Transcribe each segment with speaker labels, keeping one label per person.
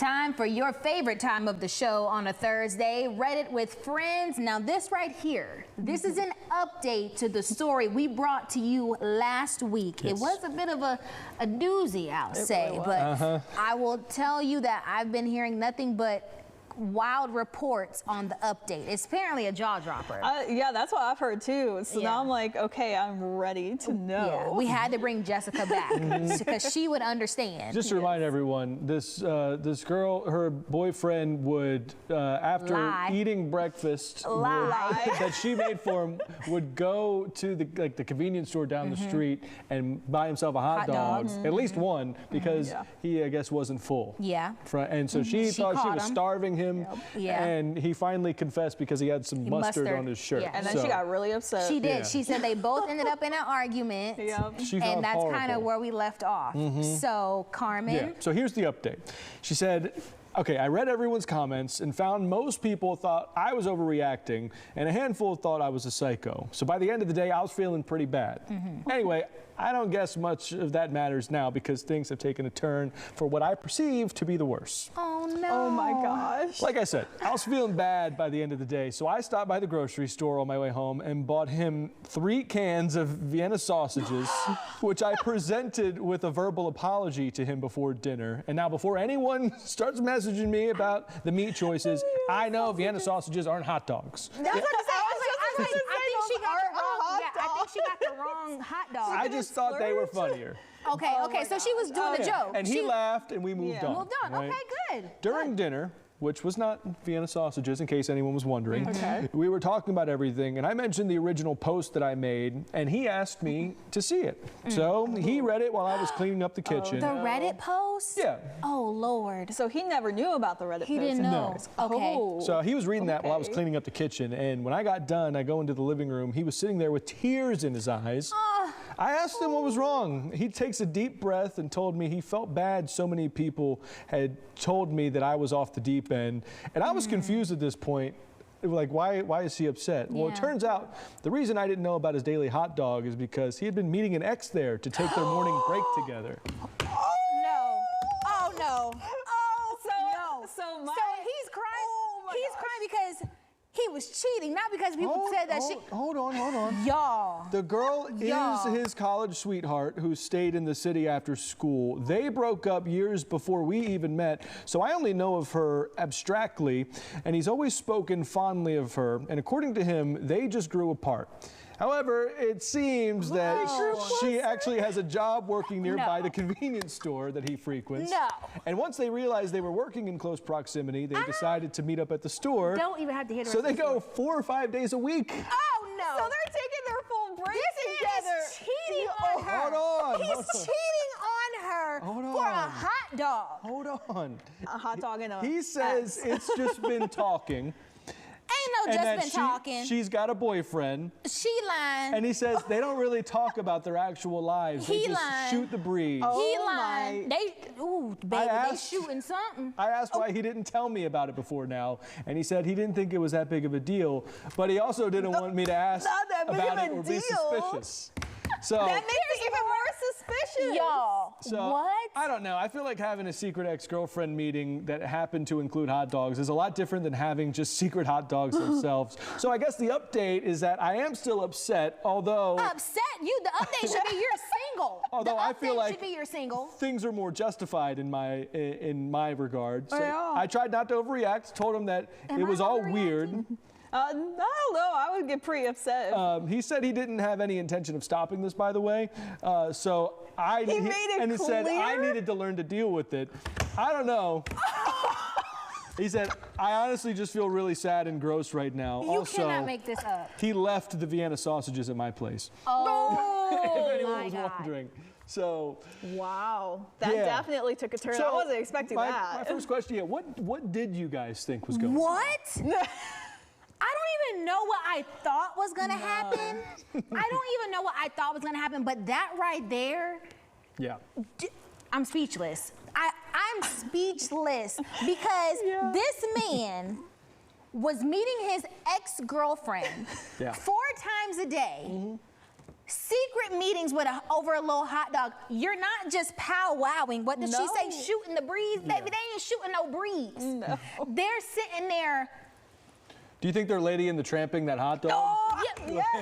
Speaker 1: Time for your favorite time of the show on a Thursday, Reddit with friends. Now this right here, this is an update to the story we brought to you last week. Yes. It was a bit of a doozy, I'll say, but I will tell you that I've been hearing nothing but wild reports on the update. It's apparently a jaw dropper.
Speaker 2: Yeah, that's what I've heard too. So now I'm like, okay, I'm ready to know.
Speaker 1: Yeah, we had to bring Jessica back because she would understand.
Speaker 3: Just to remind everyone, this girl, her boyfriend would, after eating breakfast that she made for him, would go to the convenience store down the street and buy himself a hot dog, at least one, because he, I guess, wasn't full. Yeah. And so she thought she was starving him. And he finally confessed because he had some mustard on his shirt.
Speaker 2: And then she got really upset.
Speaker 1: She did. She said they both ended up in an argument. And that's kind of where we left off. So, Carmen.
Speaker 3: So here's the update. She said, okay, I read everyone's comments and found most people thought I was overreacting and a handful thought I was a psycho. So by the end of the day, I was feeling pretty bad. Anyway, I don't guess much of that matters now because things have taken a turn for what I perceive to be the worst.
Speaker 1: Oh, no.
Speaker 2: Oh, my gosh.
Speaker 3: Like I said, I was feeling bad by the end of the day, so I stopped by the grocery store on my way home and bought him 3 cans of Vienna sausages, which I presented with a verbal apology to him before dinner. And now before anyone starts messaging me about the meat choices, I know Vienna sausages aren't hot dogs.
Speaker 1: That's what I said. I think she got the wrong hot dog.
Speaker 3: I just thought they were funnier.
Speaker 1: Okay, so she was doing a joke.
Speaker 3: And he laughed and we moved on.
Speaker 1: Right? Okay, good.
Speaker 3: During dinner, which was not Vienna sausages, in case anyone was wondering. We were talking about everything, and I mentioned the original post that I made, and he asked me to see it. So he read it while I was cleaning up the kitchen.
Speaker 1: The Reddit post?
Speaker 3: Yeah.
Speaker 1: Oh, Lord.
Speaker 2: So he never knew about the Reddit post?
Speaker 1: He didn't know.
Speaker 3: No.
Speaker 1: Okay.
Speaker 3: So he was reading that while I was cleaning up the kitchen, and when I got done, I go into the living room. He was sitting there with tears in his eyes. I asked him what was wrong. He takes a deep breath and told me he felt bad so many people had told me that I was off the deep end. And I was confused at this point. Like, why is he upset? Well, it turns out the reason I didn't know about his daily hot dog is because he had been meeting an ex there to take their morning break together.
Speaker 1: No. Oh, no. Oh,
Speaker 2: no. So
Speaker 1: he's crying. He's crying because he was cheating, not because people said that she...
Speaker 3: Hold on.
Speaker 1: Y'all.
Speaker 3: The girl is his college sweetheart who stayed in the city after school. They broke up years before we even met, so I only know of her abstractly, and he's always spoken fondly of her, and according to him, they just grew apart. However, it seems that she actually has a job working nearby the convenience store that he frequents. And once they realized they were working in close proximity, they decided to meet up at the store.
Speaker 1: Don't even have to hit her.
Speaker 3: So they go 4 or 5 days a week.
Speaker 1: Oh, no.
Speaker 2: So they're taking their full break together.
Speaker 1: He's cheating on her.
Speaker 3: Hold on.
Speaker 1: He's cheating on her for a hot dog.
Speaker 3: Hold on.
Speaker 2: A hot dog and a
Speaker 3: He says it's just been talking.
Speaker 1: Ain't no just been talking.
Speaker 3: She's got a boyfriend.
Speaker 1: She lying.
Speaker 3: And he says they don't really talk about their actual lives. They just shoot the breeze.
Speaker 1: He lying. They shooting something.
Speaker 3: I asked why he didn't tell me about it before now, and he said he didn't think it was that big of a deal, but he also didn't want me to ask about it or be suspicious. So
Speaker 2: that makes it even more suspicious.
Speaker 1: Y'all, what?
Speaker 3: I don't know. I feel like having a secret ex-girlfriend meeting that happened to include hot dogs is a lot different than having just secret hot dogs themselves. So I guess the update is that I am still upset, although...
Speaker 1: Upset? The update should be you're single.
Speaker 3: Although I feel like
Speaker 1: should be you're single.
Speaker 3: Things are more justified in my regard. So I tried not to overreact, told him that it was all weird.
Speaker 2: I don't know. I would get pretty upset.
Speaker 3: He said he didn't have any intention of stopping this, by the way. So he made it clear? Said I needed to learn to deal with it. I don't know. He said, I honestly just feel really sad and gross right now.
Speaker 1: You cannot make this up.
Speaker 3: He left the Vienna sausages at my place.
Speaker 1: Oh,
Speaker 3: if anyone was wondering. So.
Speaker 2: Wow. That definitely took a turn. I wasn't expecting that.
Speaker 3: My first question, what did you guys think was going on?
Speaker 1: What? I don't even know what I thought was gonna happen. I don't even know what I thought was gonna happen, but that right there, I'm speechless. I'm speechless because this man was meeting his ex-girlfriend 4 times a day, secret meetings with over a little hot dog. You're not just powwowing. What does she say? Shooting the breeze? Baby, they ain't shooting no breeze.
Speaker 2: No.
Speaker 1: They're sitting there.
Speaker 3: Do you think they're Lady in the Tramping that hot dog?
Speaker 1: Oh, doing that.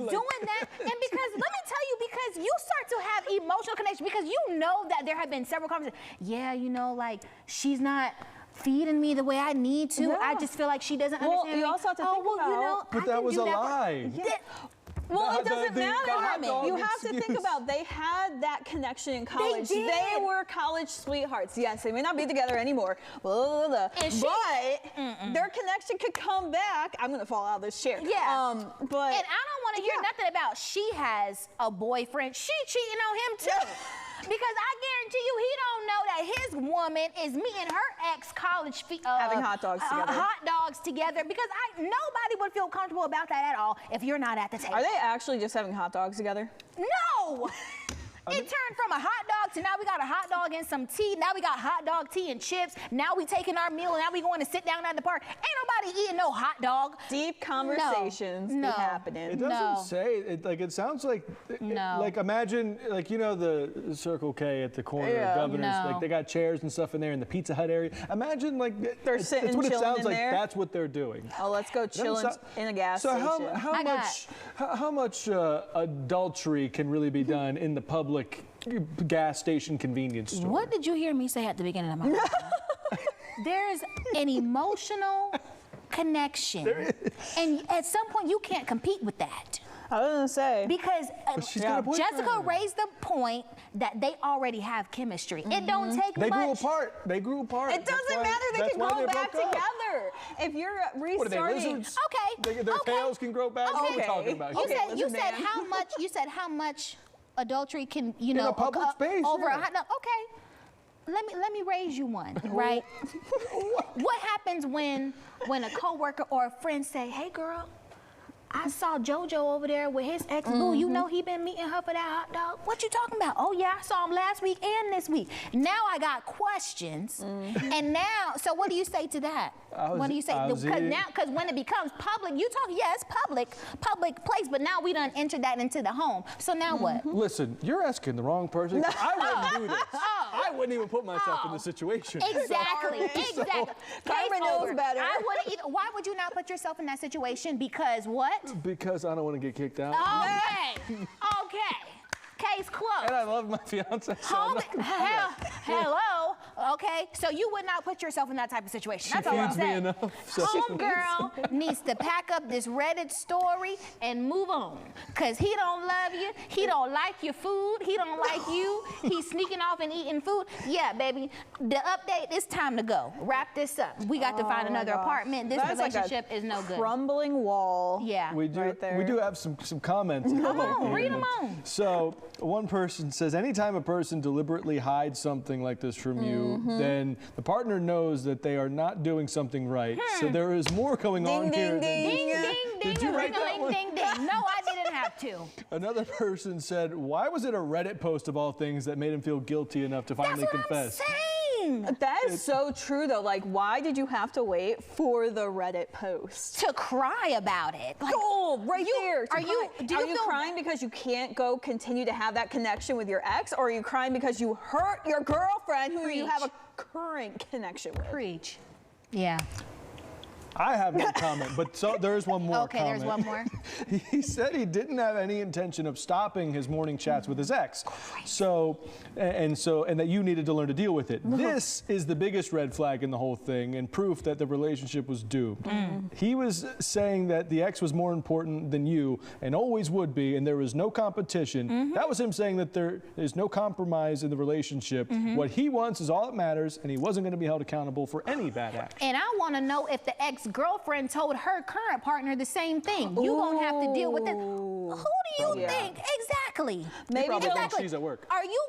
Speaker 1: And because, let me tell you, because you start to have emotional connection, because you know that there have been several conversations. Yeah, you know, like, she's not feeding me the way I need to.
Speaker 2: Yeah.
Speaker 1: I just feel like she doesn't understand me.
Speaker 2: You also have to think about,
Speaker 1: you know,
Speaker 3: but that was a lie.
Speaker 2: Well, it doesn't matter. You have to
Speaker 3: excuse.
Speaker 2: think about, they had that connection in college.
Speaker 1: They did.
Speaker 2: They were college sweethearts. Yes, they may not be together anymore, but their connection could come back. I'm gonna fall out of this chair.
Speaker 1: Yeah.
Speaker 2: But
Speaker 1: and I don't want to hear nothing about she has a boyfriend. She cheating on him too. Because I guarantee you, he don't know that his woman is meeting her ex-college
Speaker 2: having hot dogs together.
Speaker 1: Hot dogs together. Because nobody would feel comfortable about that at all if you're not at the table.
Speaker 2: are they actually just having hot dogs together?
Speaker 1: No. It turned from a hot dog to now we got a hot dog and some tea. Now we got hot dog, tea, and chips. Now we taking our meal and now we going to sit down at the park. Ain't nobody eating no hot dog.
Speaker 2: Deep conversations be happening.
Speaker 3: It doesn't say it. Like it sounds like like imagine like you know the Circle K at the corner of Governor's. Like they got chairs and stuff in there in the Pizza Hut area. Imagine
Speaker 2: they're sitting
Speaker 3: that's what it
Speaker 2: chilling
Speaker 3: sounds
Speaker 2: in
Speaker 3: like.
Speaker 2: there.
Speaker 3: That's what they're doing.
Speaker 2: Oh, let's go chilling in a gas station.
Speaker 3: So how much adultery can really be done in the public gas station convenience store?
Speaker 1: What did you hear me say at the beginning of my There's an emotional connection. And at some point, you can't compete with that.
Speaker 2: I was gonna say.
Speaker 1: Because Jessica
Speaker 3: boyfriend.
Speaker 1: raised the point that they already have chemistry. It don't take
Speaker 3: They
Speaker 1: much.
Speaker 3: They grew apart.
Speaker 2: It doesn't matter. They can grow back together. If you're restarting.
Speaker 3: What are they, lizards?
Speaker 1: Okay.
Speaker 3: Their tails can grow back. What are we talking about?
Speaker 1: You said how much? You said how much adultery can
Speaker 3: in a public space
Speaker 1: over a hot dog? Okay. Let me raise you one, right? What happens when a coworker or a friend say, "Hey, girl, I saw JoJo over there with his ex-boo. You know he been meeting her for that hot dog. What you talking about? Oh yeah, I saw him last week and this week. Now I got questions. And now, so what do you say to that? What do you say? Because when it becomes public, you talk, yes, public place, but now we done entered that into the home. So now what?
Speaker 3: Listen, you're asking the wrong person. I wouldn't do this. I wouldn't even put myself in this situation.
Speaker 1: Exactly.
Speaker 2: Carmen knows better.
Speaker 1: I wouldn't either. Why would you not put yourself in that situation? Because what?
Speaker 3: Because I don't want to get kicked out.
Speaker 1: Okay. Case closed.
Speaker 3: And I love my fiance. So
Speaker 1: Hello. Okay. So you would not put yourself in that type of situation. That's all I'm
Speaker 3: feeds me
Speaker 1: saying.
Speaker 3: enough. So.
Speaker 1: Homegirl needs to pack up this Reddit story and move on. Cause he don't love you. He don't like your food. He don't like you. He's sneaking off and eating food. Yeah, baby. The update, it's time to go. Wrap this up. We got to find another apartment. This relationship is no good.
Speaker 2: Crumbling wall.
Speaker 1: Yeah.
Speaker 3: We do.
Speaker 2: Right there.
Speaker 3: We do have some comments.
Speaker 1: Come on, read them on.
Speaker 3: So one person says, anytime a person deliberately hides something like this from you, then the partner knows that they are not doing something right. So there is more going on here.
Speaker 1: Ding, ding,
Speaker 3: Did you write that one?
Speaker 1: ding, ding. No, I didn't have to.
Speaker 3: Another person said, why was it a Reddit post of all things that made him feel guilty enough to finally confess?
Speaker 1: That's what I'm saying.
Speaker 2: That is so true, though. Like, why did you have to wait for the Reddit post?
Speaker 1: To cry about it. Like,
Speaker 2: right there.
Speaker 1: Are you
Speaker 2: crying because you can't continue to have that connection with your ex, or are you crying because you hurt your girlfriend who you have a current connection with?
Speaker 1: Preach. Yeah.
Speaker 3: I have no comment, but there's one more
Speaker 1: Okay,
Speaker 3: comment.
Speaker 1: there's one more.
Speaker 3: He said he didn't have any intention of stopping his morning chats with his ex. And that you needed to learn to deal with it. This is the biggest red flag in the whole thing and proof that the relationship was doomed. He was saying that the ex was more important than you and always would be, and there was no competition. That was him saying that there is no compromise in the relationship. What he wants is all that matters, and he wasn't going to be held accountable for any bad action.
Speaker 1: And I want to know if the ex-girlfriend told her current partner the same thing. You won't have to deal with it. Who do you think? Exactly.
Speaker 3: Maybe exactly. She's at work.
Speaker 1: Are you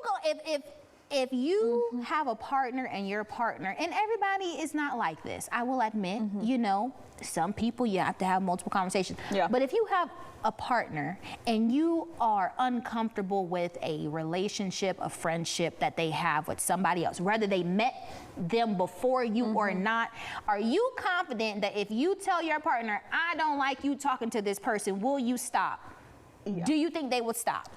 Speaker 1: if you have a partner and your partner, and everybody is not like this, I will admit, you know, some people you have to have multiple conversations.
Speaker 2: Yeah.
Speaker 1: But if you have a partner and you are uncomfortable with a relationship, a friendship that they have with somebody else, whether they met them before you or not, are you confident that if you tell your partner, I don't like you talking to this person, will you stop? Do you think they would stop?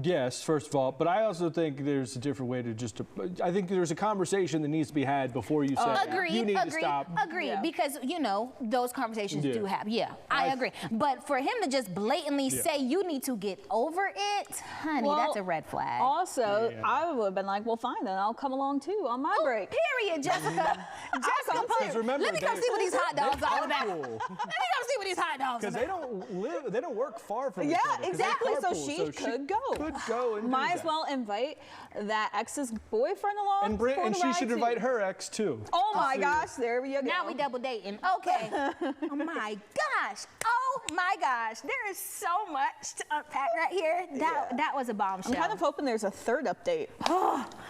Speaker 3: Yes, first of all, but I also think there's a different way to I think there's a conversation that needs to be had before you say you need to stop.
Speaker 1: Agreed, because you know those conversations do happen. Yeah, I agree. But for him to just blatantly say you need to get over it, honey, that's a red flag.
Speaker 2: Also, I would have been like, well, fine, then I'll come along too on my break.
Speaker 1: Period, Jessica. Jessica,
Speaker 3: remember,
Speaker 1: let me come see what these hot dogs are all about.
Speaker 3: Cool.
Speaker 1: Let me come see what these hot dogs are
Speaker 3: Because they don't work far from each other.
Speaker 2: Yeah, exactly. So she could go.
Speaker 3: And
Speaker 2: might as well invite that ex's boyfriend along.
Speaker 3: And she should invite her ex too.
Speaker 2: Oh my gosh, there we go.
Speaker 1: Now we double dating. Okay. Oh my gosh. Oh my gosh. There is so much to unpack right here. That was a bombshell.
Speaker 2: I'm kind of hoping there's a third update.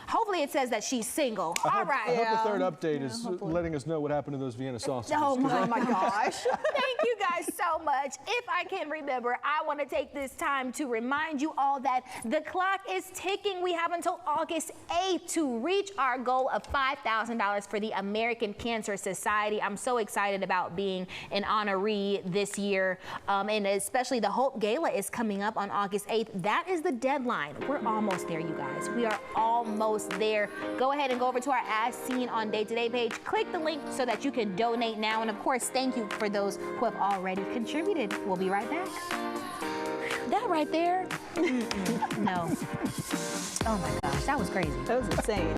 Speaker 1: Hopefully it says that she's single. All right.
Speaker 3: I hope the third update is letting us know what happened to those Vienna sausages.
Speaker 1: Oh my
Speaker 2: gosh.
Speaker 1: Thank you guys so much. If I can remember, I want to take this time to remind you all that the clock is ticking. We have until August 8th to reach our goal of $5,000 for the American Cancer Society. I'm so excited about being an honoree this year, and especially the Hope Gala is coming up on August 8th. That is the deadline. We're almost there, you guys. We are almost there. Go ahead and go over to our As Seen on Day to Day page. Click the link so that you can donate now. And of course, thank you for those who have already contributed. We'll be right back. That right there? No. Oh my gosh, that was crazy.
Speaker 2: That was insane.